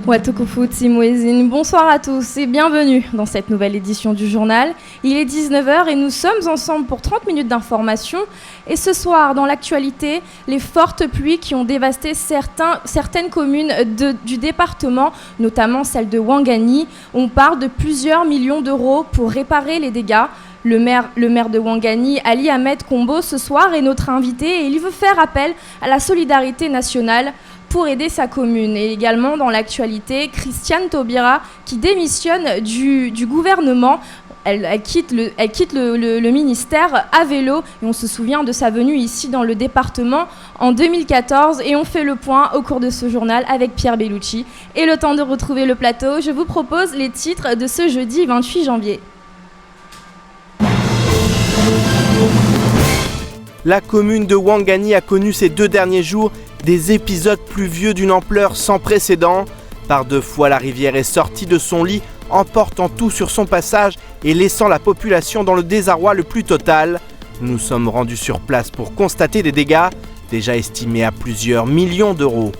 Watokufu Tsimouezine, bonsoir à tous et bienvenue dans cette nouvelle édition du journal. Il est 19h et nous sommes ensemble pour 30 minutes d'information. Et ce soir, dans l'actualité, les fortes pluies qui ont dévasté certaines communes du département, notamment celle de Ouangani. On parle de plusieurs millions d'euros pour réparer les dégâts. Le maire de Ouangani, Ali Ahmed Kombo, ce soir est notre invité et il veut faire appel à la solidarité nationale pour aider sa commune. Et également dans l'actualité, Christiane Taubira qui démissionne du gouvernement. Elle quitte le ministère à vélo et on se souvient de sa venue ici dans le département en 2014 et on fait le point au cours de ce journal avec Pierre Bellucci. Et le temps de retrouver le plateau, je vous propose les titres de ce jeudi 28 janvier. La commune de Ouangani a connu ces 2 derniers jours des épisodes pluvieux d'une ampleur sans précédent. Par 2 fois, la rivière est sortie de son lit, emportant tout sur son passage et laissant la population dans le désarroi le plus total. Nous nous sommes rendus sur place pour constater des dégâts, déjà estimés à plusieurs millions d'euros.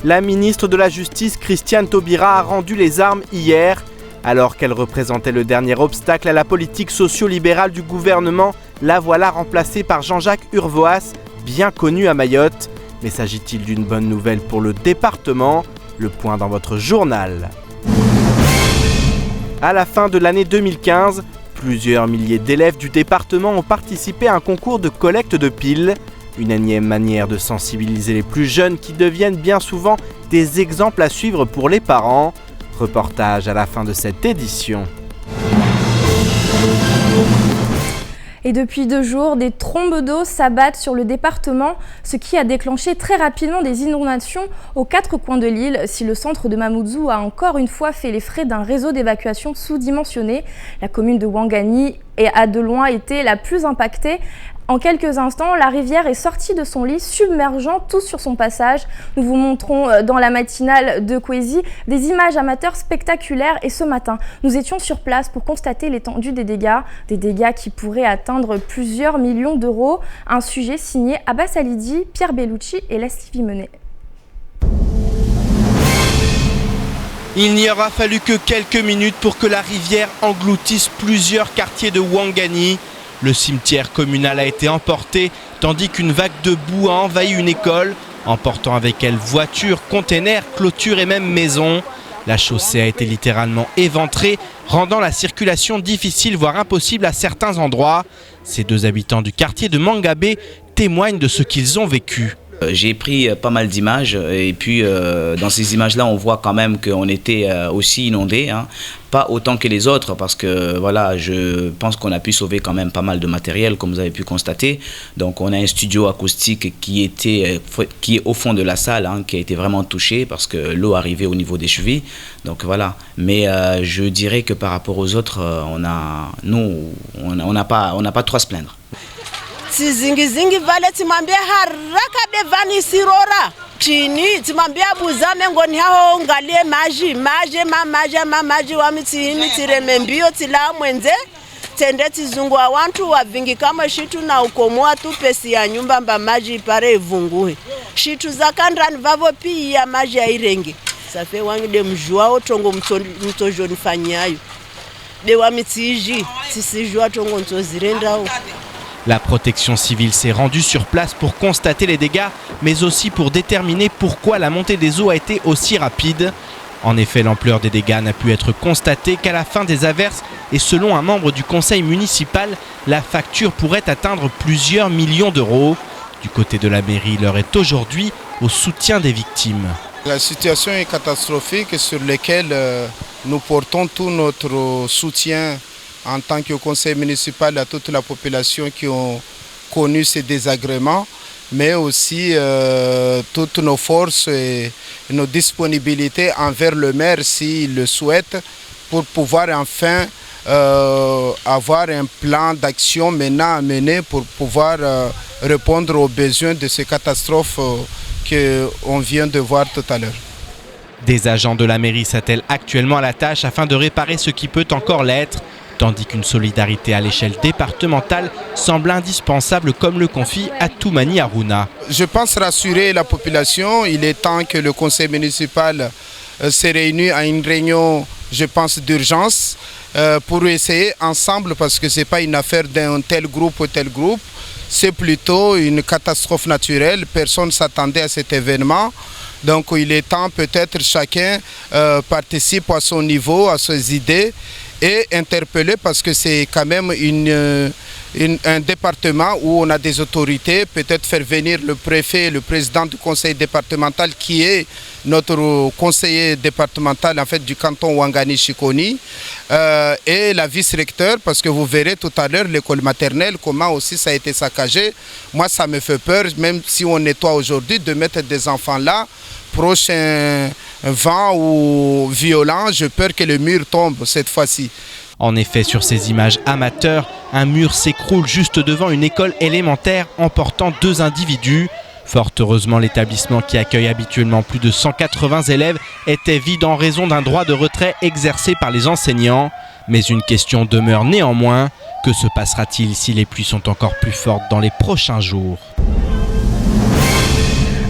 La ministre de la Justice, Christiane Taubira, a rendu les armes hier. Alors qu'elle représentait le dernier obstacle à la politique socio-libérale du gouvernement, la voilà remplacée par Jean-Jacques Urvoas, bien connu à Mayotte. Mais s'agit-il d'une bonne nouvelle pour le département ? Le point dans votre journal. À la fin de l'année 2015, plusieurs milliers d'élèves du département ont participé à un concours de collecte de piles. Une énième manière de sensibiliser les plus jeunes qui deviennent bien souvent des exemples à suivre pour les parents. Reportage à la fin de cette édition. Et depuis 2 jours, des trombes d'eau s'abattent sur le département, ce qui a déclenché très rapidement des inondations aux 4 coins de l'île. Si le centre de Mamoudzou a encore une fois fait les frais d'un réseau d'évacuation sous-dimensionné, la commune de Ouangani a de loin été la plus impactée. En quelques instants, la rivière est sortie de son lit, submergeant tout sur son passage. Nous vous montrons dans la matinale de Kwezi des images amateurs spectaculaires. Et ce matin, nous étions sur place pour constater l'étendue des dégâts qui pourraient atteindre plusieurs millions d'euros. Un sujet signé Abbas Alidi, Pierre Bellucci et Leslie Vimenet. Il n'y aura fallu que quelques minutes pour que la rivière engloutisse plusieurs quartiers de Ouangani. Le cimetière communal a été emporté, tandis qu'une vague de boue a envahi une école, emportant avec elle voitures, containers, clôtures et même maisons. La chaussée a été littéralement éventrée, rendant la circulation difficile, voire impossible à certains endroits. Ces 2 habitants du quartier de Mangabé témoignent de ce qu'ils ont vécu. J'ai pris pas mal d'images et puis dans ces images-là, on voit quand même qu'on était aussi inondés, hein. Pas autant que les autres parce que voilà, je pense qu'on a pu sauver quand même pas mal de matériel comme vous avez pu constater. Donc on a un studio acoustique qui est au fond de la salle, hein, qui a été vraiment touché parce que l'eau arrivait au niveau des chevilles. Donc voilà. Mais je dirais que par rapport aux autres, on n'a pas trop à se plaindre. Tizingizingi vale timambia haraka devani sirora chini timambia buzame ngoni hao ngalie maji wa mitire membio tila mwenze tende tizungu wa wantu wavingi kama shitu na ukomoa tu pesi ya nyumba mba maji pare ivunguhe shitu zakandrani vavo pia maji ya irenge safe wangi de mjua otongo mtojo nifanyayo de wa mitiji tisijua tongo ntozirendao. La protection civile s'est rendue sur place pour constater les dégâts, mais aussi pour déterminer pourquoi la montée des eaux a été aussi rapide. En effet, l'ampleur des dégâts n'a pu être constatée qu'à la fin des averses et selon un membre du conseil municipal, la facture pourrait atteindre plusieurs millions d'euros. Du côté de la mairie, l'heure est aujourd'hui au soutien des victimes. La situation est catastrophique sur laquelle nous portons tout notre soutien en tant que conseil municipal à toute la population qui ont connu ces désagréments, mais aussi toutes nos forces et nos disponibilités envers le maire s'il le souhaite pour pouvoir enfin avoir un plan d'action maintenant à mener pour pouvoir répondre aux besoins de ces catastrophes qu'on vient de voir tout à l'heure. Des agents de la mairie s'attellent actuellement à la tâche afin de réparer ce qui peut encore l'être. tandis qu'une solidarité à l'échelle départementale semble indispensable, comme le confie Atoumani Harouna. Je pense rassurer la population. Il est temps que le conseil municipal se réunisse à une réunion, je pense, d'urgence pour essayer ensemble, parce que ce n'est pas une affaire d'un tel groupe ou tel groupe, c'est plutôt une catastrophe naturelle. Personne ne s'attendait à cet événement. Donc il est temps peut-être chacun participe à son niveau, à ses idées et interpeller, parce que c'est quand même un département où on a des autorités, peut-être faire venir le préfet, le président du conseil départemental qui est notre conseiller départemental en fait du canton Ouangani-Chikoni et la vice-recteur, parce que vous verrez tout à l'heure l'école maternelle, comment aussi ça a été saccagé. Moi ça me fait peur, même si on nettoie aujourd'hui, de mettre des enfants là, prochain vent ou violent, j'ai peur que le mur tombe cette fois-ci. En effet, sur ces images amateurs, un mur s'écroule juste devant une école élémentaire emportant 2 individus. Fort heureusement, l'établissement qui accueille habituellement plus de 180 élèves était vide en raison d'un droit de retrait exercé par les enseignants. Mais une question demeure néanmoins, que se passera-t-il si les pluies sont encore plus fortes dans les prochains jours ?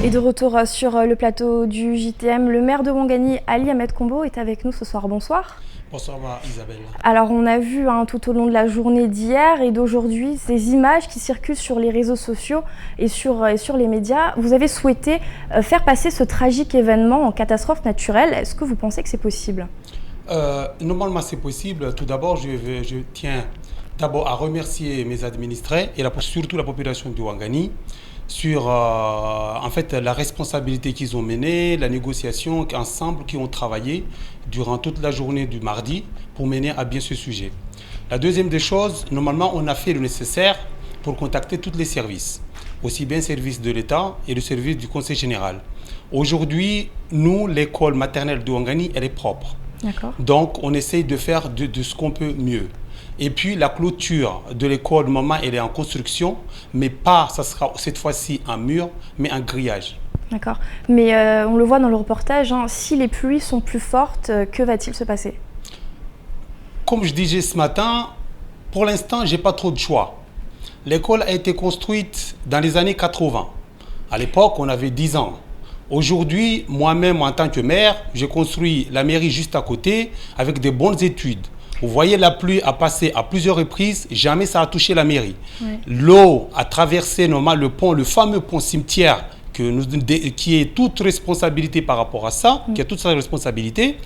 Et de retour sur le plateau du JTM, le maire de Ouangani, Ali Ahmed Kombo, est avec nous ce soir. Bonsoir. Bonsoir Isabelle. Alors on a vu tout au long de la journée d'hier et d'aujourd'hui ces images qui circulent sur les réseaux sociaux et sur les médias. Vous avez souhaité faire passer ce tragique événement en catastrophe naturelle. Est-ce que vous pensez que c'est possible ? Normalement c'est possible. Tout d'abord je tiens d'abord à remercier mes administrés et surtout la population de Ouangani sur en fait la responsabilité qu'ils ont menée, la négociation ensemble, qui ont travaillé durant toute la journée du mardi pour mener à bien ce sujet. La deuxième des choses, normalement on a fait le nécessaire pour contacter tous les services, aussi bien le service de l'État et le service du Conseil général. Aujourd'hui, nous, l'école maternelle de Ouangani, elle est propre. Donc on essaye de faire de ce qu'on peut mieux. Et puis la clôture de l'école, maman, elle est en construction, mais pas, ça sera cette fois-ci un mur, mais un grillage. D'accord. Mais on le voit dans le reportage, si les pluies sont plus fortes, que va-t-il se passer ? Comme je disais ce matin, pour l'instant, je n'ai pas trop de choix. L'école a été construite dans les années 80. À l'époque, on avait 10 ans. Aujourd'hui, moi-même, en tant que maire, j'ai construit la mairie juste à côté avec des bonnes études. Vous voyez, la pluie a passé à plusieurs reprises, jamais ça a touché la mairie. Oui. L'eau a traversé normalement le pont, le fameux pont cimetière, qui est toute responsabilité par rapport à ça, qui a toute sa responsabilité.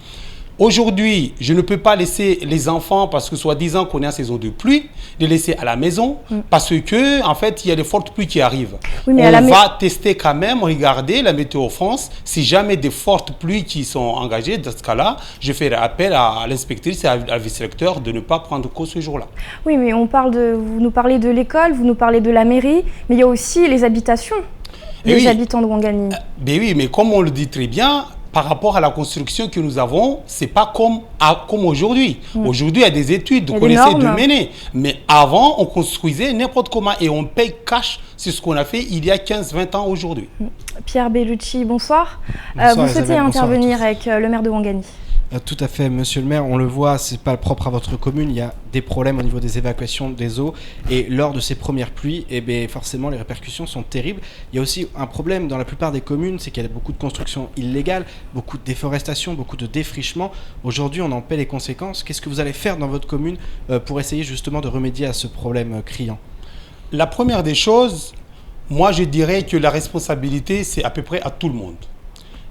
Aujourd'hui, je ne peux pas laisser les enfants, parce que soi-disant qu'on est en saison de pluie, les laisser à la maison, parce que en fait, il y a des fortes pluies qui arrivent. Oui, mais on va tester quand même, regarder la météo France. Si jamais des fortes pluies qui sont engagées, dans ce cas-là, je ferai appel à l'inspectrice et à la vice-recteur de ne pas prendre cause ce jour-là. Oui, mais vous nous parlez de l'école, vous nous parlez de la mairie, mais il y a aussi les habitations des habitants de Ouangani. Oui, mais comme on le dit très bien, par rapport à la construction que nous avons, ce n'est pas comme aujourd'hui. Aujourd'hui, il y a des études qu'on essaie de mener. Mais avant, on construisait n'importe comment et on paye cash. C'est ce qu'on a fait il y a 15-20 ans aujourd'hui. Pierre Bellucci, bonsoir. Vous souhaitez intervenir avec le maire de Ouangani. Tout à fait, monsieur le maire, on le voit, c'est pas propre à votre commune, il y a des problèmes au niveau des évacuations des eaux et lors de ces premières pluies, forcément les répercussions sont terribles. Il y a aussi un problème dans la plupart des communes, c'est qu'il y a beaucoup de constructions illégales, beaucoup de déforestation, beaucoup de défrichement. Aujourd'hui, on en paie les conséquences. Qu'est-ce que vous allez faire dans votre commune pour essayer justement de remédier à ce problème criant ? La première des choses, moi je dirais que la responsabilité, c'est à peu près à tout le monde.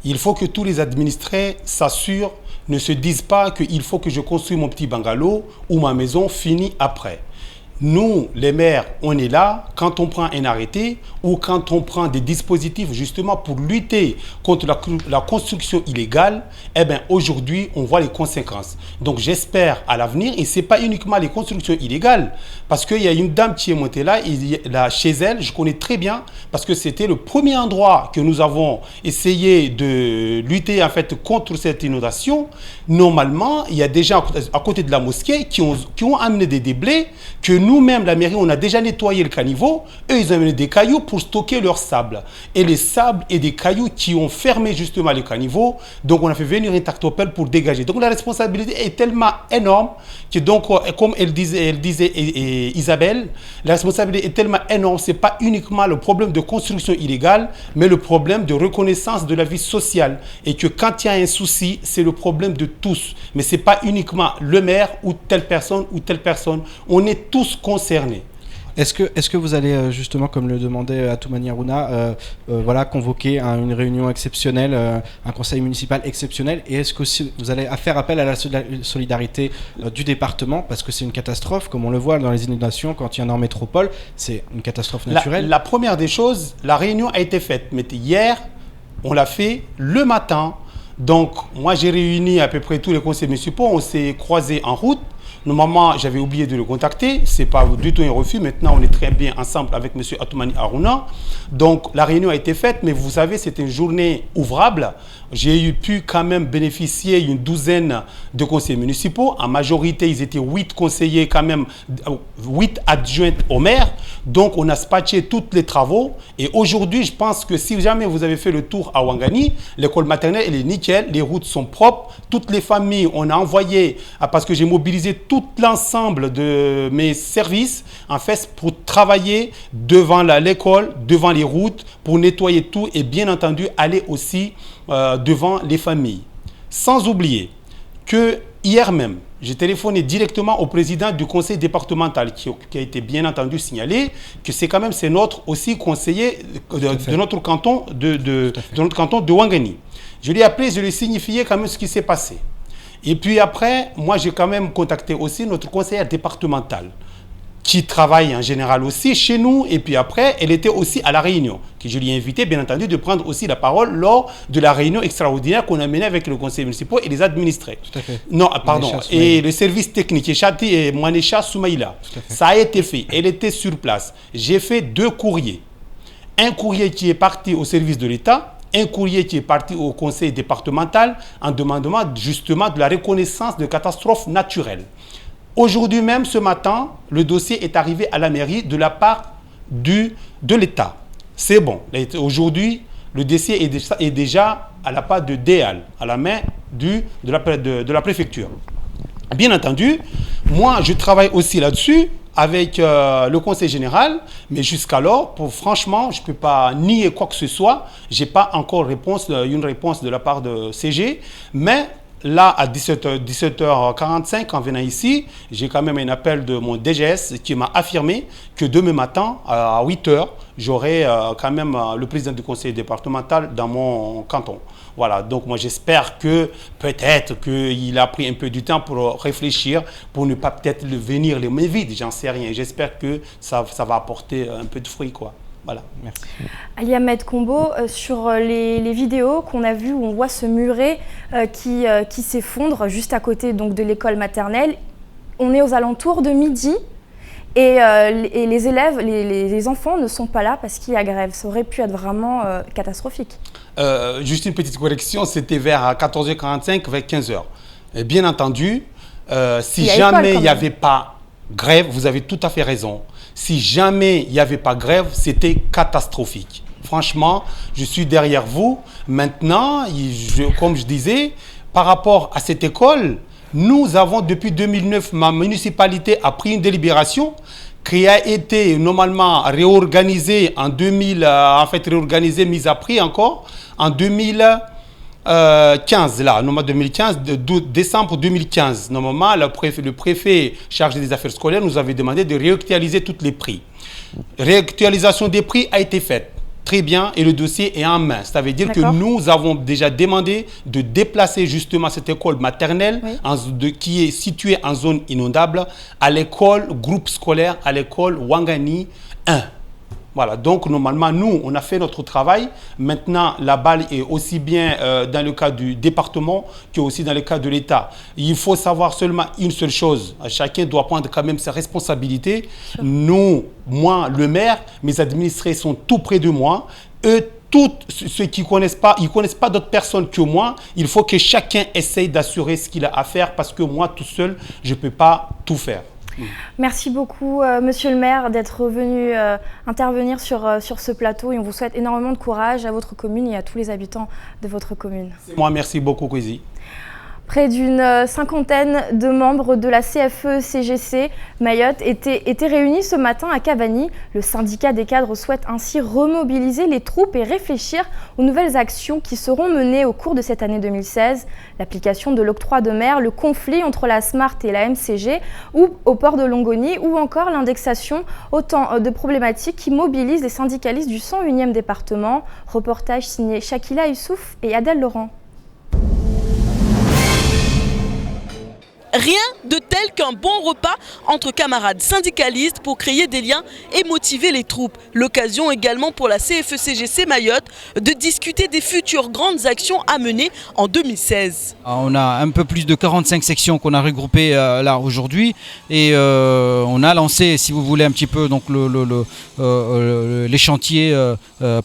Il faut que tous les administrés s'assurent, ne se disent pas qu'il faut que je construise mon petit bungalow ou ma maison finie après. Nous, les maires, on est là quand on prend un arrêté ou quand on prend des dispositifs justement pour lutter contre la construction illégale. Aujourd'hui, on voit les conséquences. Donc, j'espère à l'avenir, et ce n'est pas uniquement les constructions illégales, parce qu'il y a une dame qui est montée là, chez elle, je connais très bien, parce que c'était le premier endroit que nous avons essayé de lutter en fait contre cette inondation. Normalement, il y a des gens à côté de la mosquée qui ont amené des déblais que nous-mêmes, la mairie, on a déjà nettoyé le caniveau. Eux, ils ont amené des cailloux pour stocker leur sable. Et les sables et des cailloux qui ont fermé justement le caniveau. Donc, on a fait venir une tractopelle pour dégager. Donc, la responsabilité est tellement énorme que, donc, comme elle disait Isabelle, la responsabilité est tellement énorme. Ce n'est pas uniquement le problème de construction illégale, mais le problème de reconnaissance de la vie sociale. Et que quand il y a un souci, c'est le problème de tous. Mais ce n'est pas uniquement le maire ou telle personne ou telle personne. On est tous concernés. Est-ce que vous allez justement, comme le demandait Atoumani Harouna, voilà, convoquer une réunion exceptionnelle, un conseil municipal exceptionnel, et est-ce que vous allez faire appel à la solidarité du département, parce que c'est une catastrophe, comme on le voit dans les inondations, quand il y en a en métropole, c'est une catastrophe naturelle. La première des choses, la réunion a été faite, mais hier, on l'a fait le matin. Donc, moi, j'ai réuni à peu près tous les conseils municipaux, on s'est croisés en route. Normalement, j'avais oublié de le contacter. Ce n'est pas du tout un refus. Maintenant, on est très bien ensemble avec M. Atoumani Harouna. Donc, la réunion a été faite, mais vous savez, c'était une journée ouvrable. J'ai pu quand même bénéficier d'une douzaine de conseillers municipaux. En majorité, ils étaient 8 conseillers quand même, 8 adjoints au maire. Donc, on a dispatché tous les travaux. Et aujourd'hui, je pense que si jamais vous avez fait le tour à Ouangani, l'école maternelle, elle est nickel. Les routes sont propres. Toutes les familles, on a envoyé, parce que j'ai mobilisé tout l'ensemble de mes services, en fait, pour travailler devant l'école, devant les routes, pour nettoyer tout et bien entendu, aller aussi devant les familles. Sans oublier que hier même, j'ai téléphoné directement au président du conseil départemental qui a été bien entendu signalé que c'est notre aussi conseiller de notre canton de notre canton de Ouangani. Je l'ai appelé, je lui ai signifié quand même ce qui s'est passé. Et puis après, moi j'ai quand même contacté aussi notre conseillère départementale qui travaille en général aussi chez nous. Et puis après, elle était aussi à la réunion, que je lui ai invité, bien entendu, de prendre aussi la parole lors de la réunion extraordinaire qu'on a menée avec le conseil municipal et les administrés. Tout à fait. Non, pardon. Et le service technique, et Manécha Soumaïla. Ça a été fait. Elle était sur place. J'ai fait 2 courriers. Un courrier qui est parti au service de l'État, un courrier qui est parti au conseil départemental en demandant justement de la reconnaissance de catastrophes naturelles. Aujourd'hui même, ce matin, le dossier est arrivé à la mairie de la part de l'État. C'est bon. Aujourd'hui, le dossier est déjà à la part de DEAL, à la main de la préfecture. Bien entendu, moi, je travaille aussi là-dessus avec le conseil général, mais jusqu'alors, franchement, je ne peux pas nier quoi que ce soit. Je n'ai pas encore une réponse de la part de CG, mais là, à 17h45, en venant ici, j'ai quand même un appel de mon DGS qui m'a affirmé que demain matin, à 8h, j'aurai quand même le président du conseil départemental dans mon canton. Voilà, donc moi j'espère que peut-être qu'il a pris un peu du temps pour réfléchir, pour ne pas peut-être venir les mains vides, j'en sais rien. J'espère que ça va apporter un peu de fruits, quoi. Voilà, merci. Ali Ahmed Combo, sur les vidéos qu'on a vues où on voit ce muret qui s'effondre juste à côté donc, de l'école maternelle, on est aux alentours de midi et les élèves, les enfants ne sont pas là parce qu'il y a grève. Ça aurait pu être vraiment catastrophique. Juste une petite correction, c'était vers 14h45, vers 15h. Et bien entendu, si jamais il n'y avait pas grève, vous avez tout à fait raison. Si jamais il n'y avait pas grève, c'était catastrophique. Franchement, je suis derrière vous. Maintenant, comme je disais, par rapport à cette école, nous avons depuis 2009, ma municipalité a pris une délibération qui a été normalement réorganisée en 2000, mise à prix encore, en 2015, là, normalement 2015, décembre 2015. Normalement, le préfet chargé des affaires scolaires nous avait demandé de réactualiser tous les prix. Réactualisation des prix a été faite. Très bien, et le dossier est en main. Ça veut dire que nous avons déjà demandé de déplacer justement cette école maternelle qui est située en zone inondable à l'école groupe scolaire, à l'école Ouangani 1. Voilà, donc normalement, nous, on a fait notre travail. Maintenant, la balle est aussi bien dans le cas du département que aussi dans le cas de l'État. Il faut savoir seulement une seule chose. Chacun doit prendre quand même ses responsabilités. Nous, moi, le maire, mes administrés sont tout près de moi. Eux, tous ceux qui ne connaissent pas, ils ne connaissent pas d'autres personnes que moi. Il faut que chacun essaye d'assurer ce qu'il a à faire parce que moi, tout seul, je ne peux pas tout faire. Merci beaucoup, monsieur le maire, d'être venu intervenir sur ce plateau et on vous souhaite énormément de courage à votre commune et à tous les habitants de votre commune. Moi, merci beaucoup, Kwesi. Près d'une cinquantaine de membres de la CFE-CGC Mayotte étaient réunis ce matin à Cavani. Le syndicat des cadres souhaite ainsi remobiliser les troupes et réfléchir aux nouvelles actions qui seront menées au cours de cette année 2016. L'application de l'octroi de mer, le conflit entre la SMART et la MCG ou au port de Longoni ou encore l'indexation, autant de problématiques qui mobilisent les syndicalistes du 101e département. Reportage signé Shakila Youssouf et Adèle Laurent. Rien de tel qu'un bon repas entre camarades syndicalistes pour créer des liens et motiver les troupes. L'occasion également pour la CFE-CGC Mayotte de discuter des futures grandes actions à mener en 2016. On a un peu plus de 45 sections qu'on a regroupées là aujourd'hui et on a lancé, si vous voulez, un petit peu donc, les chantiers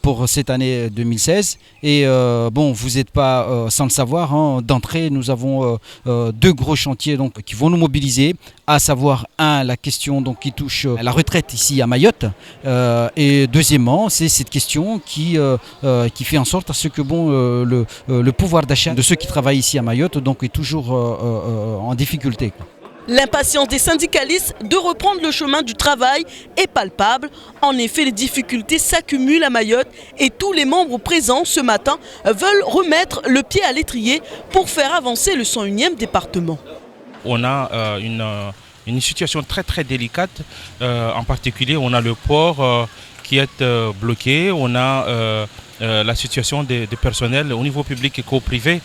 pour cette année 2016. Et bon, vous n'êtes pas sans le savoir, hein, d'entrée nous avons deux gros chantiers donc, qui vont nous mobiliser, à savoir la question donc, qui touche à la retraite ici à Mayotte et deuxièmement c'est cette question qui fait en sorte à ce que bon, le pouvoir d'achat de ceux qui travaillent ici à Mayotte donc, est toujours en difficulté, quoi. L'impatience des syndicalistes de reprendre le chemin du travail est palpable. En effet, les difficultés s'accumulent à Mayotte et tous les membres présents ce matin veulent remettre le pied à l'étrier pour faire avancer le 101e département. On a une situation très très délicate, en particulier on a le port qui est bloqué, on a la situation des personnels au niveau public et co-privé.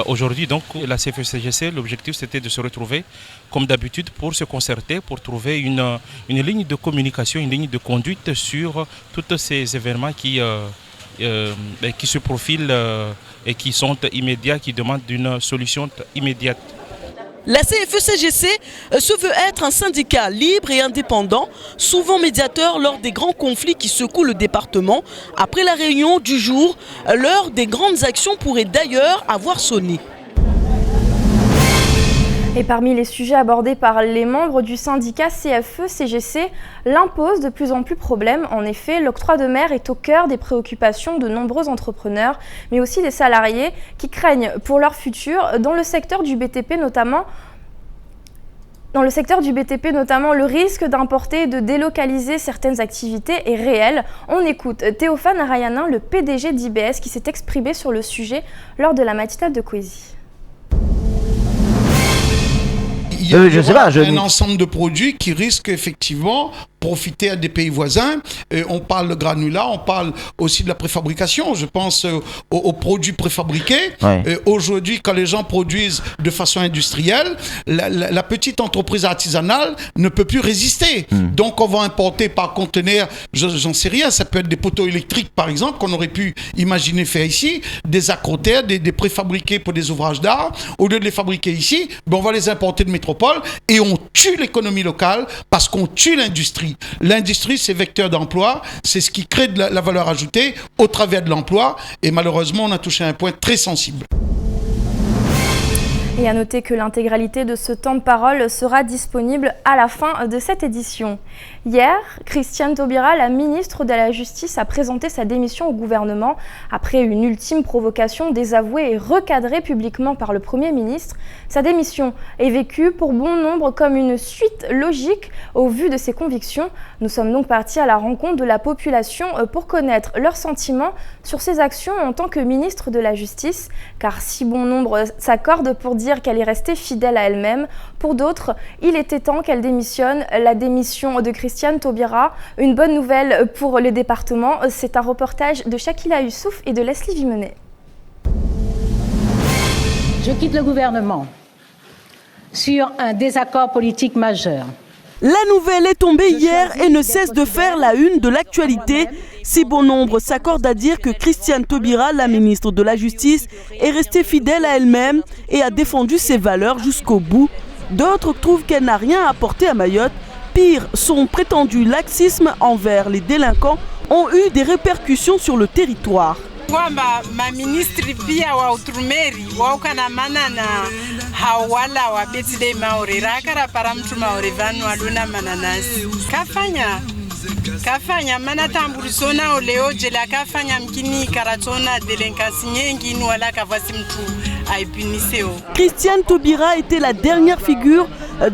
Aujourd'hui, donc, la CFE-CGC, l'objectif c'était de se retrouver comme d'habitude pour se concerter, pour trouver une ligne de communication, une ligne de conduite sur tous ces événements qui se profilent et qui sont immédiats, qui demandent une solution immédiate. La CFE-CGC se veut être un syndicat libre et indépendant, souvent médiateur lors des grands conflits qui secouent le département. Après la réunion du jour, l'heure des grandes actions pourrait d'ailleurs avoir sonné. Et parmi les sujets abordés par les membres du syndicat CFE-CGC, l'un pose de plus en plus problème. En effet, l'octroi de mer est au cœur des préoccupations de nombreux entrepreneurs, mais aussi des salariés qui craignent pour leur futur dans le secteur du BTP notamment. Dans le secteur du BTP notamment, le risque d'importer et de délocaliser certaines activités est réel. On écoute Théophane Arayanin, le PDG d'IBS, qui s'est exprimé sur le sujet lors de la matinale de Kwesi. Il y a un ensemble de produits qui risquent effectivement profiter à des pays voisins. On parle de granulats, on parle aussi de la préfabrication. Je pense aux produits préfabriqués. Ouais. Aujourd'hui, quand les gens produisent de façon industrielle, la petite entreprise artisanale ne peut plus résister. Donc, on va importer par conteneur, j'en sais rien, ça peut être des poteaux électriques, par exemple, qu'on aurait pu imaginer faire ici, des accrotaires, des préfabriqués pour des ouvrages d'art. Au lieu de les fabriquer ici, on va les importer de métropole et on tue l'économie locale parce qu'on tue l'industrie. L'industrie, c'est vecteur d'emploi, c'est ce qui crée de la valeur ajoutée au travers de l'emploi et malheureusement, on a touché un point très sensible. Et à noter que l'intégralité de ce temps de parole sera disponible à la fin de cette édition. Hier, Christiane Taubira, la ministre de la Justice, a présenté sa démission au gouvernement après une ultime provocation désavouée et recadrée publiquement par le Premier ministre. Sa démission est vécue pour bon nombre comme une suite logique au vu de ses convictions. Nous sommes donc partis à la rencontre de la population pour connaître leurs sentiments sur ses actions en tant que ministre de la Justice, car si bon nombre s'accordent pour dire qu'elle est restée fidèle à elle-même, pour d'autres, il était temps qu'elle démissionne. La démission de Christiane Taubira, une bonne nouvelle pour le département. C'est un reportage de Shakila Youssouf et de Leslie Vimenet. Je quitte le gouvernement sur un désaccord politique majeur. La nouvelle est tombée hier et ne cesse de faire la une de l'actualité. Si bon nombre s'accordent à dire que Christiane Taubira, la ministre de la Justice, est restée fidèle à elle-même et a défendu ses valeurs jusqu'au bout, d'autres trouvent qu'elle n'a rien apporté à Mayotte. Pire, son prétendu laxisme envers les délinquants ont eu des répercussions sur le territoire. Kwamba maministri pia wa utrumeri waukana manana hawala wabetside maori rakara para mtu maori vanu aluna mananasi kafanya mana tambulisona oleo jela kafanya mkini karatona delinquance nyengi wala kavasi mtu aipiniseo. Christiane Taubira était la dernière figure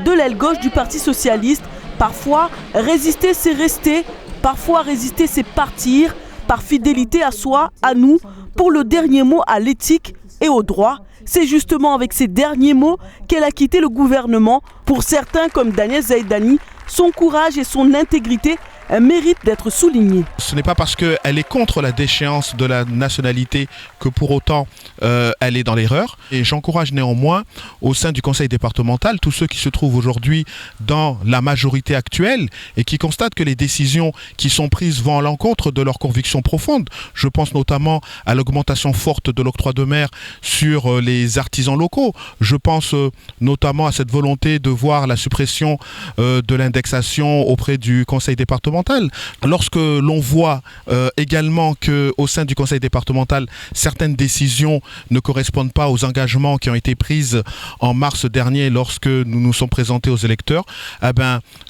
de l'aile gauche du Parti socialiste. Parfois, résister c'est rester, parfois résister c'est partir, par fidélité à soi, à nous, pour le dernier mot à l'éthique et au droit. C'est justement avec ces derniers mots qu'elle a quitté le gouvernement. Pour certains comme Daniel Zaïdani, son courage et son intégrité mérite d'être soulignée. Ce n'est pas parce qu'elle est contre la déchéance de la nationalité que pour autant elle est dans l'erreur. Et j'encourage néanmoins au sein du conseil départemental tous ceux qui se trouvent aujourd'hui dans la majorité actuelle et qui constatent que les décisions qui sont prises vont à l'encontre de leurs convictions profondes. Je pense notamment à l'augmentation forte de l'octroi de mer sur les artisans locaux. Je pense notamment à cette volonté de voir la suppression de l'indexation auprès du conseil départemental. Lorsque l'on voit également qu'au sein du conseil départemental, certaines décisions ne correspondent pas aux engagements qui ont été pris en mars dernier lorsque nous nous sommes présentés aux électeurs,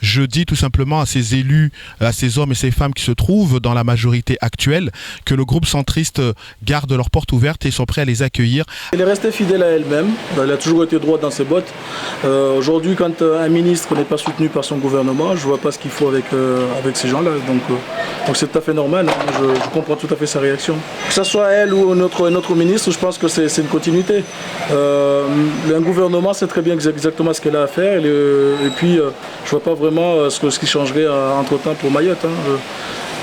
je dis tout simplement à ces élus, à ces hommes et ces femmes qui se trouvent dans la majorité actuelle, que le groupe centriste garde leurs portes ouvertes et sont prêts à les accueillir. Elle est restée fidèle à elle-même, elle a toujours été droite dans ses bottes. Aujourd'hui, quand un ministre n'est pas soutenu par son gouvernement, je ne vois pas ce qu'il faut avec ces gens-là, donc c'est tout à fait normal, hein. Je comprends tout à fait sa réaction. Que ce soit elle ou notre ministre, je pense que c'est une continuité. Un gouvernement sait très bien exactement ce qu'elle a à faire, et puis je ne vois pas vraiment ce qui changerait entre-temps pour Mayotte.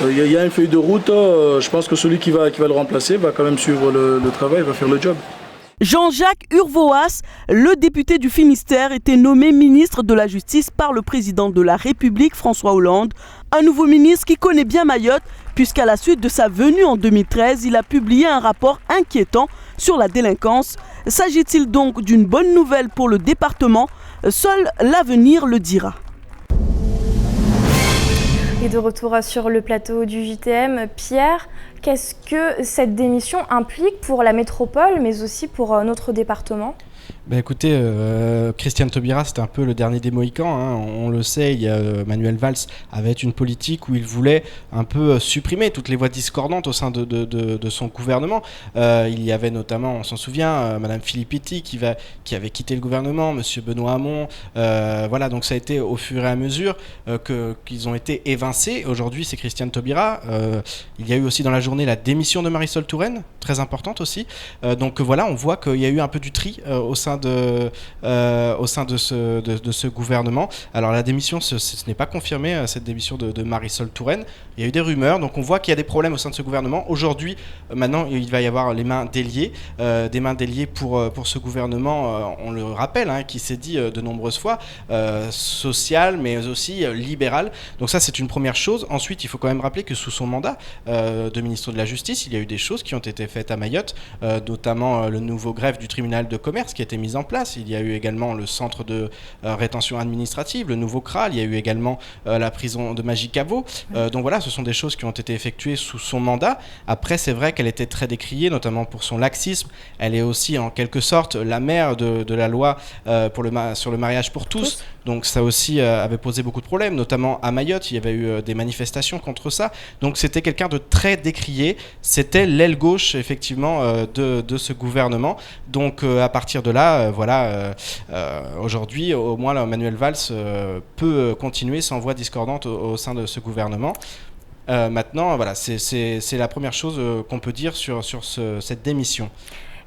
Il y a une feuille de route, je pense que celui qui va le remplacer va quand même suivre le travail, va faire le job. Jean-Jacques Urvoas, le député du Finistère, était nommé ministre de la Justice par le président de la République, François Hollande. Un nouveau ministre qui connaît bien Mayotte, puisqu'à la suite de sa venue en 2013, il a publié un rapport inquiétant sur la délinquance. S'agit-il donc d'une bonne nouvelle pour le département? Seul l'avenir le dira. Et de retour sur le plateau du JTM, Pierre, qu'est-ce que cette démission implique pour la métropole, mais aussi pour notre département ? Écoutez, Christiane Taubira, c'était un peu le dernier des Mohicans, hein. On le sait, Manuel Valls avait une politique où il voulait un peu supprimer toutes les voix discordantes au sein de son gouvernement. Il y avait notamment, on s'en souvient, Madame Filippetti qui avait quitté le gouvernement, Monsieur Benoît Hamon. Voilà, donc ça a été au fur et à mesure qu'ils ont été évincés. Aujourd'hui, c'est Christiane Taubira. Il y a eu aussi dans la journée la démission de Marisol Touraine, très importante aussi. Donc voilà, on voit qu'il y a eu un peu du tri au sein de ce gouvernement. Alors la démission, ce n'est pas confirmé, cette démission de Marisol Touraine. Il y a eu des rumeurs, donc on voit qu'il y a des problèmes au sein de ce gouvernement. Aujourd'hui, maintenant, il va y avoir les mains déliées, des mains déliées pour ce gouvernement, on le rappelle, hein, qui s'est dit de nombreuses fois, social, mais aussi libéral. Donc ça, c'est une première chose. Ensuite, il faut quand même rappeler que sous son mandat de ministre de la Justice, il y a eu des choses qui ont été faites à Mayotte, notamment le nouveau greffe du tribunal de commerce qui a été mis en place. Il y a eu également le centre de rétention administrative, le nouveau CRAL. Il y a eu également la prison de Magicavo. Donc voilà, ce sont des choses qui ont été effectuées sous son mandat. Après, c'est vrai qu'elle était très décriée, notamment pour son laxisme. Elle est aussi en quelque sorte la mère de la loi sur le mariage pour tous. Donc ça aussi avait posé beaucoup de problèmes, notamment à Mayotte. Il y avait eu des manifestations contre ça. Donc c'était quelqu'un de très décrié. C'était l'aile gauche, effectivement, de ce gouvernement. Donc à partir de là, aujourd'hui, au moins, Manuel Valls peut continuer sans voix discordante au sein de ce gouvernement. Maintenant, voilà, c'est la première chose qu'on peut dire sur cette démission.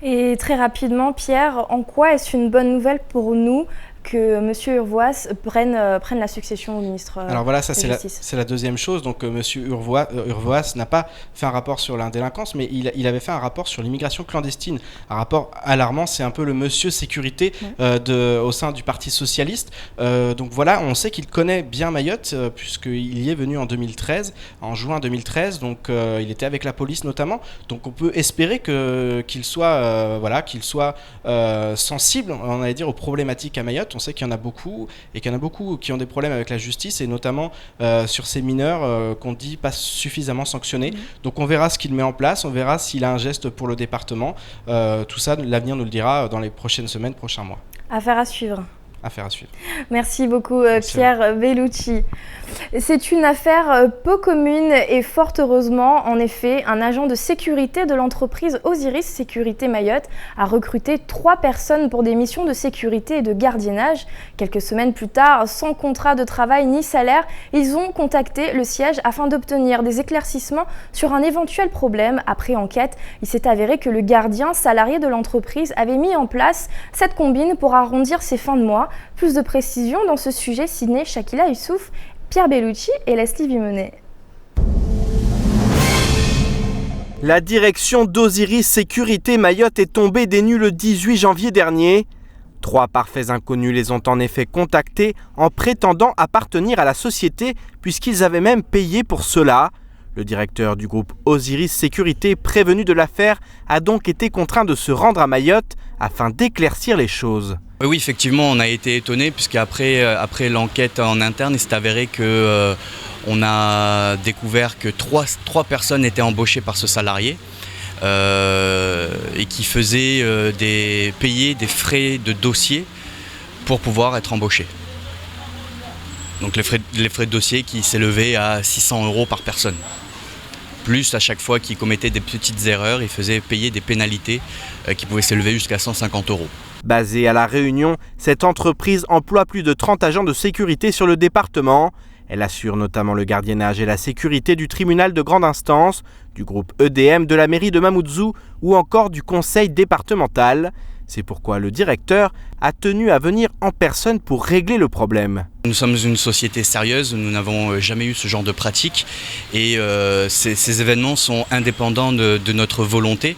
Et très rapidement, Pierre, en quoi est-ce une bonne nouvelle pour nous que M. Urvoas prenne la succession au ministre Alors voilà, ça de Justice. c'est la deuxième chose. Donc M. Urvoas n'a pas fait un rapport sur la délinquance, mais il avait fait un rapport sur l'immigration clandestine. Un rapport alarmant, c'est un peu le monsieur sécurité au sein du Parti socialiste. Donc voilà, on sait qu'il connaît bien Mayotte, puisqu'il y est venu en 2013, en juin 2013. Donc il était avec la police notamment. Donc on peut espérer qu'il soit sensible, on allait dire, aux problématiques à Mayotte. On sait qu'il y en a beaucoup et qu'il y en a beaucoup qui ont des problèmes avec la justice et notamment sur ces mineurs qu'on dit pas suffisamment sanctionnés. Donc on verra ce qu'il met en place, on verra s'il a un geste pour le département. Tout ça, l'avenir nous le dira dans les prochaines semaines, prochains mois. Affaire à suivre. Affaire à suivre. Merci beaucoup Pierre Bellucci. C'est une affaire peu commune et fort heureusement, en effet, un agent de sécurité de l'entreprise Osiris Sécurité Mayotte a recruté 3 personnes pour des missions de sécurité et de gardiennage. Quelques semaines plus tard, sans contrat de travail ni salaire, ils ont contacté le siège afin d'obtenir des éclaircissements sur un éventuel problème. Après enquête, il s'est avéré que le gardien salarié de l'entreprise avait mis en place cette combine pour arrondir ses fins de mois. Plus de précisions dans ce sujet signé Shakila Youssouf, Pierre Bellucci et Leslie Vimonet. La direction d'Osiris Sécurité Mayotte est tombée des nues le 18 janvier dernier. 3 parfaits inconnus les ont en effet contactés en prétendant appartenir à la société puisqu'ils avaient même payé pour cela. Le directeur du groupe Osiris Sécurité, prévenu de l'affaire, a donc été contraint de se rendre à Mayotte afin d'éclaircir les choses. Oui, effectivement, on a été étonnés puisqu'après l'enquête en interne, il s'est avéré que on a découvert que 3 personnes étaient embauchées par ce salarié et qui faisaient payer des frais de dossier pour pouvoir être embauchés. Donc les frais de dossier qui s'élevaient à 600 € par personne. Plus à chaque fois qu'ils commettaient des petites erreurs, ils faisaient payer des pénalités qui pouvaient s'élever jusqu'à 150 €. Basée à La Réunion, cette entreprise emploie plus de 30 agents de sécurité sur le département. Elle assure notamment le gardiennage et la sécurité du tribunal de grande instance, du groupe EDM, de la mairie de Mamoudzou ou encore du conseil départemental. C'est pourquoi le directeur a tenu à venir en personne pour régler le problème. Nous sommes une société sérieuse, nous n'avons jamais eu ce genre de pratique et ces événements sont indépendants de notre volonté.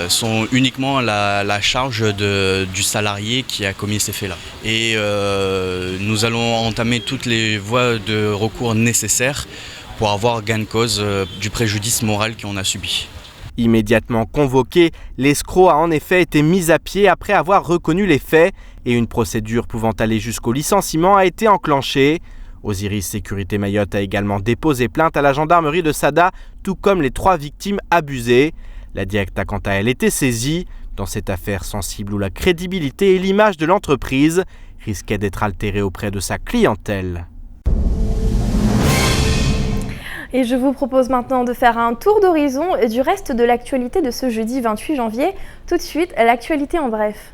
Sont uniquement la charge du salarié qui a commis ces faits-là. Et nous allons entamer toutes les voies de recours nécessaires pour avoir gain de cause du préjudice moral qu'on a subi. Immédiatement convoqué, l'escroc a en effet été mis à pied après avoir reconnu les faits et une procédure pouvant aller jusqu'au licenciement a été enclenchée. Osiris Sécurité Mayotte a également déposé plainte à la gendarmerie de Sada, tout comme les 3 victimes abusées. La directe a quant à elle été saisie dans cette affaire sensible où la crédibilité et l'image de l'entreprise risquaient d'être altérées auprès de sa clientèle. Et je vous propose maintenant de faire un tour d'horizon du reste de l'actualité de ce jeudi 28 janvier. Tout de suite, l'actualité en bref.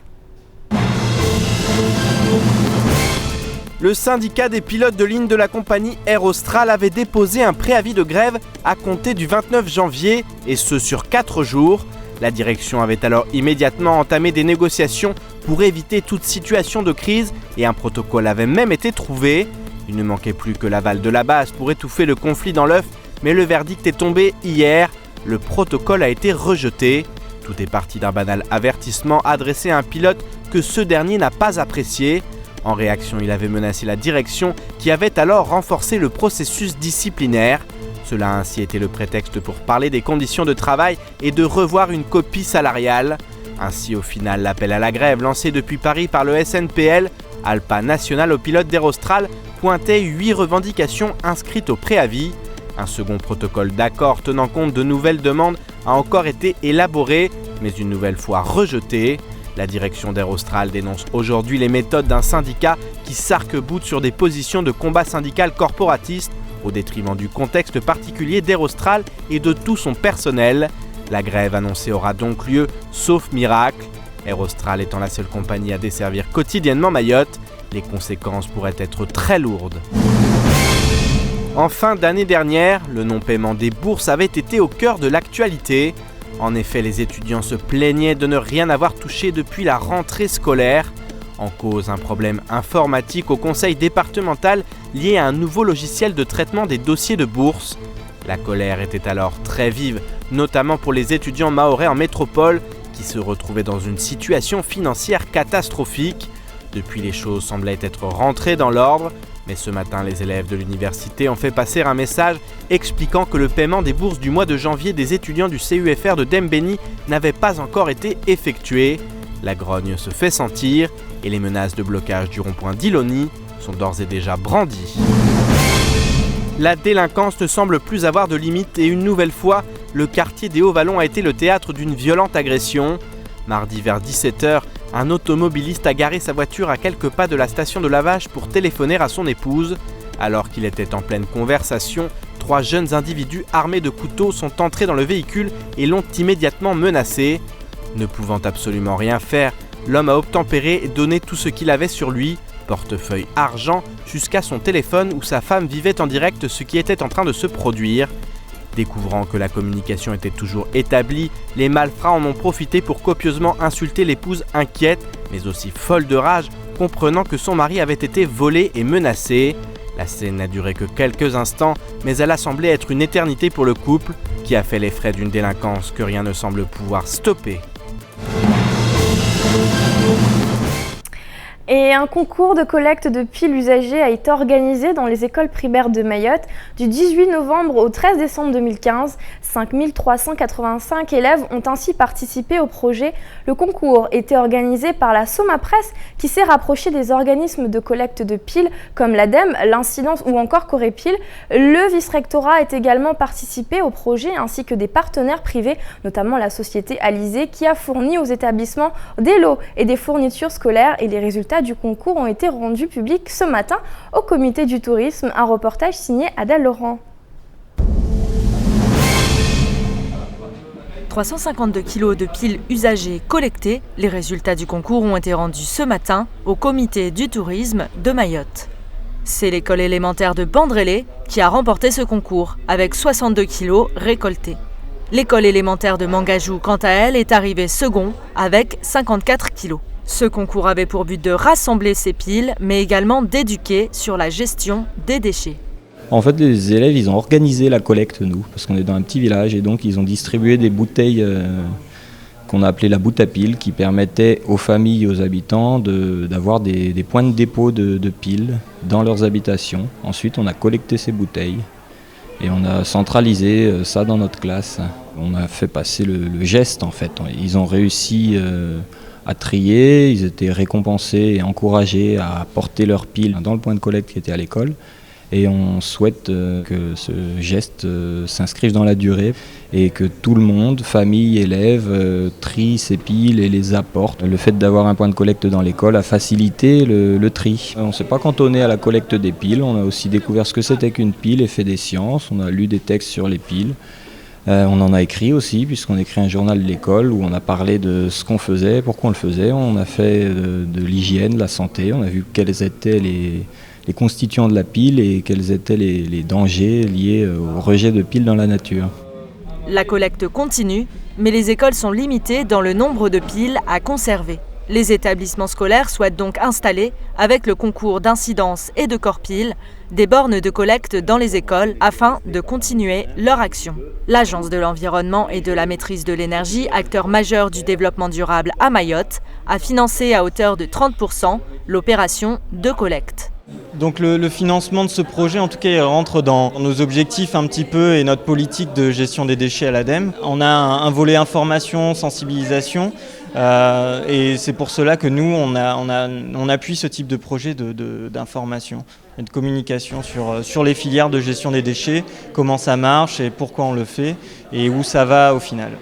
Le syndicat des pilotes de ligne de la compagnie Air Austral avait déposé un préavis de grève à compter du 29 janvier, et ce sur 4 jours. La direction avait alors immédiatement entamé des négociations pour éviter toute situation de crise et un protocole avait même été trouvé. Il ne manquait plus que l'aval de la base pour étouffer le conflit dans l'œuf, mais le verdict est tombé hier. Le protocole a été rejeté. Tout est parti d'un banal avertissement adressé à un pilote que ce dernier n'a pas apprécié. En réaction, il avait menacé la direction qui avait alors renforcé le processus disciplinaire. Cela a ainsi été le prétexte pour parler des conditions de travail et de revoir une copie salariale. Ainsi, au final, l'appel à la grève lancé depuis Paris par le SNPL, Alpa National au pilote d'Air Austral, pointait 8 revendications inscrites au préavis. Un second protocole d'accord tenant compte de nouvelles demandes a encore été élaboré, mais une nouvelle fois rejeté. La direction d'Air Austral dénonce aujourd'hui les méthodes d'un syndicat qui s'arc-boute sur des positions de combat syndical corporatiste au détriment du contexte particulier d'Air Austral et de tout son personnel. La grève annoncée aura donc lieu, sauf miracle. Air Austral étant la seule compagnie à desservir quotidiennement Mayotte, les conséquences pourraient être très lourdes. En fin d'année dernière, le non-paiement des bourses avait été au cœur de l'actualité. En effet, les étudiants se plaignaient de ne rien avoir touché depuis la rentrée scolaire. En cause, un problème informatique au conseil départemental lié à un nouveau logiciel de traitement des dossiers de bourse. La colère était alors très vive, notamment pour les étudiants mahorais en métropole qui se retrouvaient dans une situation financière catastrophique. Depuis, les choses semblaient être rentrées dans l'ordre, mais ce matin, les élèves de l'université ont fait passer un message expliquant que le paiement des bourses du mois de janvier des étudiants du CUFR de Dembéni n'avait pas encore été effectué. La grogne se fait sentir et les menaces de blocage du rond-point d'Iloni sont d'ores et déjà brandies. La délinquance ne semble plus avoir de limite et une nouvelle fois, le quartier des Hauts-Vallons a été le théâtre d'une violente agression. Mardi vers 17h, Un automobiliste a garé sa voiture à quelques pas de la station de lavage pour téléphoner à son épouse. Alors qu'il était en pleine conversation, 3 jeunes individus armés de couteaux sont entrés dans le véhicule et l'ont immédiatement menacé. Ne pouvant absolument rien faire, l'homme a obtempéré et donné tout ce qu'il avait sur lui, portefeuille, argent, jusqu'à son téléphone où sa femme vivait en direct ce qui était en train de se produire. Découvrant que la communication était toujours établie, les malfrats en ont profité pour copieusement insulter l'épouse inquiète, mais aussi folle de rage, comprenant que son mari avait été volé et menacé. La scène n'a duré que quelques instants, mais elle a semblé être une éternité pour le couple, qui a fait les frais d'une délinquance que rien ne semble pouvoir stopper. Et un concours de collecte de piles usagées a été organisé dans les écoles primaires de Mayotte du 18 novembre au 13 décembre 2015. 5385 élèves ont ainsi participé au projet. Le concours était organisé par la Somapresse qui s'est rapprochée des organismes de collecte de piles comme l'ADEME, l'Incidence ou encore Corépile. Le vice-rectorat a également participé au projet ainsi que des partenaires privés, notamment la société Alizé qui a fourni aux établissements des lots et des fournitures scolaires et les résultats du concours ont été rendus publics ce matin au comité du tourisme. Un reportage signé Adèle Laurent. 352 kilos de piles usagées collectées, les résultats du concours ont été rendus ce matin au comité du tourisme de Mayotte. C'est l'école élémentaire de Bandrélé qui a remporté ce concours avec 62 kilos récoltés. L'école élémentaire de Mangajou, quant à elle, est arrivée second avec 54 kilos. Ce concours avait pour but de rassembler ces piles, mais également d'éduquer sur la gestion des déchets. En fait, les élèves, ils ont organisé la collecte, nous, parce qu'on est dans un petit village, et donc ils ont distribué des bouteilles qu'on a appelées la boute à piles, qui permettaient aux familles, aux habitants d'avoir des points de dépôt de piles dans leurs habitations. Ensuite, on a collecté ces bouteilles et on a centralisé ça dans notre classe. On a fait passer le geste, en fait. Ils ont réussi à trier, ils étaient récompensés et encouragés à porter leurs piles dans le point de collecte qui était à l'école. Et on souhaite que ce geste s'inscrive dans la durée et que tout le monde, famille, élèves, trie ces piles et les apporte. Le fait d'avoir un point de collecte dans l'école a facilité le tri. On ne s'est pas cantonné à la collecte des piles, on a aussi découvert ce que c'était qu'une pile et fait des sciences, on a lu des textes sur les piles. On en a écrit aussi, puisqu'on écrit un journal de l'école où on a parlé de ce qu'on faisait, pourquoi on le faisait. On a fait de l'hygiène, de la santé, on a vu quels étaient les constituants de la pile et quels étaient les dangers liés au rejet de piles dans la nature. La collecte continue, mais les écoles sont limitées dans le nombre de piles à conserver. Les établissements scolaires souhaitent donc installer, avec le concours d'incidence et de corps-piles, des bornes de collecte dans les écoles afin de continuer leur action. L'Agence de l'environnement et de la maîtrise de l'énergie, acteur majeur du développement durable à Mayotte, a financé à hauteur de 30% l'opération de collecte. Donc le financement de ce projet, en tout cas, il rentre dans nos objectifs un petit peu et notre politique de gestion des déchets à l'ADEME. On a un volet information, sensibilisation, et c'est pour cela que nous, on appuie ce type de projet d'information et de communication sur les filières de gestion des déchets, comment ça marche et pourquoi on le fait et où ça va au final.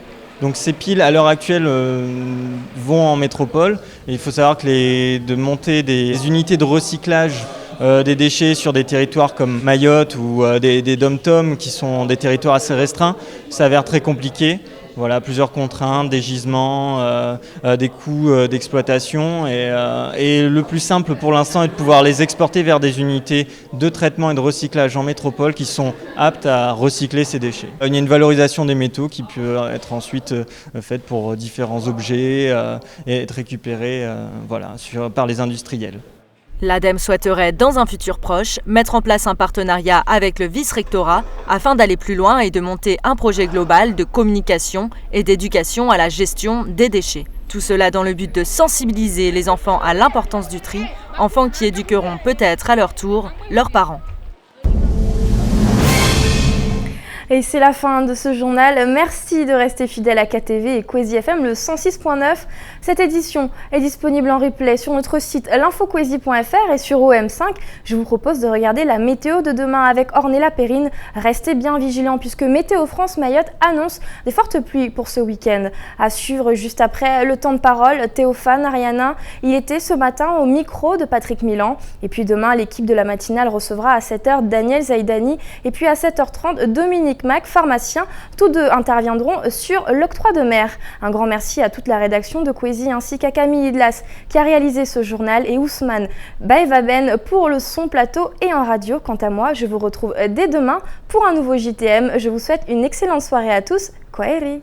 Donc ces piles, à l'heure actuelle, vont en métropole. Et il faut savoir que de monter des unités de recyclage des déchets sur des territoires comme Mayotte ou des dom-toms qui sont des territoires assez restreints, ça s'avère très compliqué. Voilà, plusieurs contraintes, des gisements, des coûts d'exploitation. Et le plus simple pour l'instant est de pouvoir les exporter vers des unités de traitement et de recyclage en métropole qui sont aptes à recycler ces déchets. Il y a une valorisation des métaux qui peut être ensuite faite pour différents objets et être récupérée par les industriels. L'ADEME souhaiterait, dans un futur proche, mettre en place un partenariat avec le vice-rectorat afin d'aller plus loin et de monter un projet global de communication et d'éducation à la gestion des déchets. Tout cela dans le but de sensibiliser les enfants à l'importance du tri, enfants qui éduqueront peut-être à leur tour leurs parents. Et c'est la fin de ce journal. Merci de rester fidèle à KTV et Kwezi FM, le 106.9. Cette édition est disponible en replay sur notre site l'infokwezi.fr et sur OM5. Je vous propose de regarder la météo de demain avec Ornella Perrine. Restez bien vigilants puisque Météo France Mayotte annonce des fortes pluies pour ce week-end. À suivre juste après le temps de parole, Théophane Ariana. Il était ce matin au micro de Patrick Milan. Et puis demain, l'équipe de la matinale recevra à 7h Daniel Zaidani. Et puis à 7h30, Dominique Mac, pharmacien. Tous deux interviendront sur l'octroi de mer. Un grand merci à toute la rédaction de Kwezi ainsi qu'à Camille Idlas qui a réalisé ce journal et Ousmane Baevaben pour le son plateau et en radio. Quant à moi, je vous retrouve dès demain pour un nouveau JTM. Je vous souhaite une excellente soirée à tous. Kwaheri.